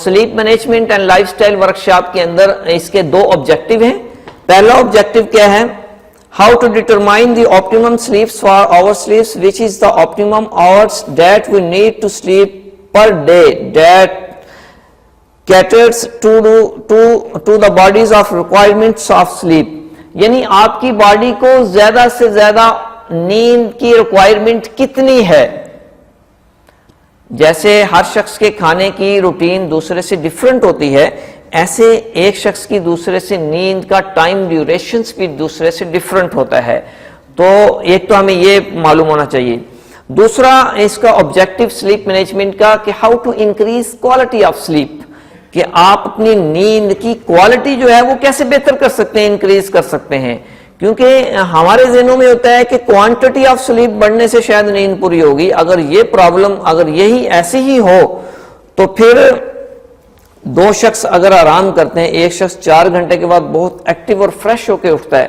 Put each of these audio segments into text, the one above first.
Slip management and life style workshop کے اندر اس کے دو objective ہیں. پہلا آبجیکٹو کیا ہے؟ How to determine the optimum sleeps for our sleeps which is the optimum hours that we need to sleep per day that caters to the bodies of requirements of sleep. یعنی آپ کی body کو زیادہ سے زیادہ نیند کی requirement کتنی ہے. جیسے ہر شخص کے کھانے کی روٹین دوسرے سے ڈیفرنٹ ہوتی ہے، ایسے ایک شخص کی دوسرے سے نیند کا ٹائم ڈیوریشنز بھی دوسرے سے ڈیفرنٹ ہوتا ہے. تو ایک تو ہمیں یہ معلوم ہونا چاہیے. دوسرا اس کا آبجیکٹو سلیپ مینجمنٹ کا کہ how to increase quality of sleep, کہ آپ اپنی نیند کی کوالٹی جو ہے وہ کیسے بہتر کر سکتے ہیں، انکریز کر سکتے ہیں. کیونکہ ہمارے ذہنوں میں ہوتا ہے کہ کوانٹٹی آف سلیپ بڑھنے سے شاید نیند پوری ہوگی. اگر یہ پرابلم اگر یہی ایسی ہی ہو تو پھر دو شخص اگر آرام کرتے ہیں، ایک شخص 4 گھنٹے کے بعد بہت ایکٹیو اور فریش ہو کے اٹھتا ہے،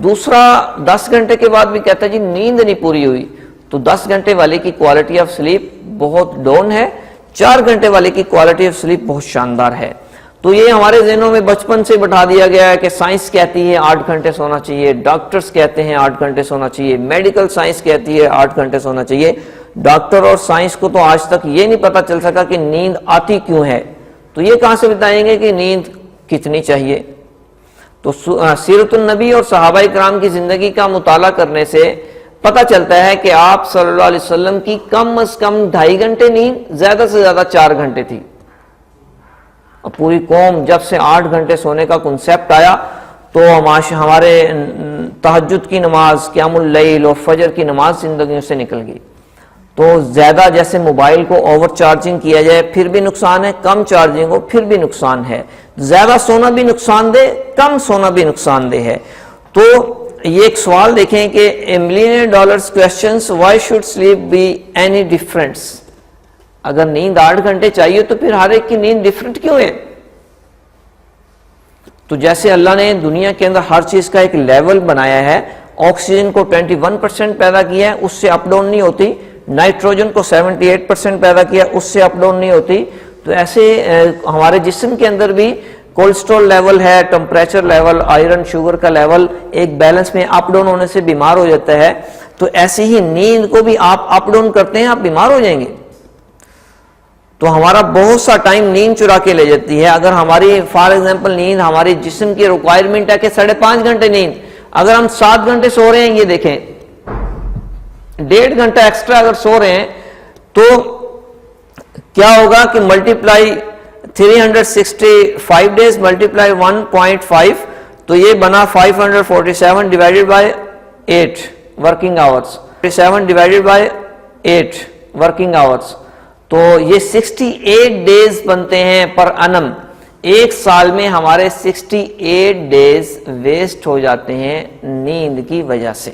دوسرا 10 گھنٹے کے بعد بھی کہتا ہے جی نیند نہیں پوری ہوئی، تو 10 گھنٹے والے کی کوالٹی آف سلیپ بہت ڈاؤن ہے، 4 گھنٹے والے کی کوالٹی آف سلیپ بہت شاندار ہے. تو یہ ہمارے ذہنوں میں بچپن سے بٹھا دیا گیا ہے کہ سائنس کہتی ہے 8 گھنٹے سونا چاہیے، ڈاکٹرز کہتے ہیں 8 گھنٹے سونا چاہیے، میڈیکل سائنس کہتی ہے 8 گھنٹے سونا چاہیے. ڈاکٹر اور سائنس کو تو آج تک یہ نہیں پتا چل سکا کہ نیند آتی کیوں ہے، تو یہ کہاں سے بتائیں گے کہ نیند کتنی چاہیے. تو سیرت النبی اور صحابہ کرام کی زندگی کا مطالعہ کرنے سے پتہ چلتا ہے کہ آپ صلی اللہ علیہ وسلم کی کم از کم 2.5 گھنٹے نیند، زیادہ سے زیادہ 4 گھنٹے تھی. اب پوری قوم جب سے 8 گھنٹے سونے کا کنسیپٹ آیا تو ہمارے تہجد کی نماز، قیام اللیل اور فجر کی نماز زندگیوں سے نکل گئی. تو زیادہ جیسے موبائل کو اوور چارجنگ کیا جائے پھر بھی نقصان ہے، کم چارجنگ ہو پھر بھی نقصان ہے، زیادہ سونا بھی نقصان دہ، کم سونا بھی نقصان دہ ہے. تو یہ ایک سوال دیکھیں کہ $1,000,000 questions why should sleep be any difference. اگر نیند 8 گھنٹے چاہیے تو پھر ہر ایک کی نیند ڈیفرنٹ کیوں ہے؟ تو جیسے اللہ نے دنیا کے اندر ہر چیز کا ایک لیول بنایا ہے، آکسیجن کو 21% پیدا کیا ہے، اس سے اپ ڈاؤن نہیں ہوتی، نائٹروجن کو 78% پیدا کیا، اس سے اپ ڈاؤن نہیں ہوتی. تو ایسے ہمارے جسم کے اندر بھی کولیسٹرول لیول ہے، ٹمپریچر لیول، آئرن شوگر کا لیول ایک بیلنس میں اپ ڈاؤن ہونے سے بیمار ہو جاتا ہے. تو ایسے ہی نیند کو بھی آپ اپ ڈاؤن کرتے ہیں، آپ بیمار ہو جائیں گے. تو ہمارا بہت سا ٹائم نیند چرا کے لے جاتی ہے. اگر ہماری فار ایگزامپل نیند ہماری جسم کی ریکوائرمنٹ ہے کہ 5.5 گھنٹے نیند، اگر ہم 7 گھنٹے سو رہے ہیں، یہ دیکھیں 1.5 گھنٹہ ایکسٹرا اگر سو رہے ہیں تو کیا ہوگا کہ ملٹیپلائی 365 ڈیز ملٹیپلائی 1.5 تو یہ بنا 547 divided by 8 working hours, 7 divided by 8 working hours. تو یہ 68 ڈیز بنتے ہیں پر انم. ایک سال میں ہمارے 68 ڈیز ویسٹ ہو جاتے ہیں نیند کی وجہ سے.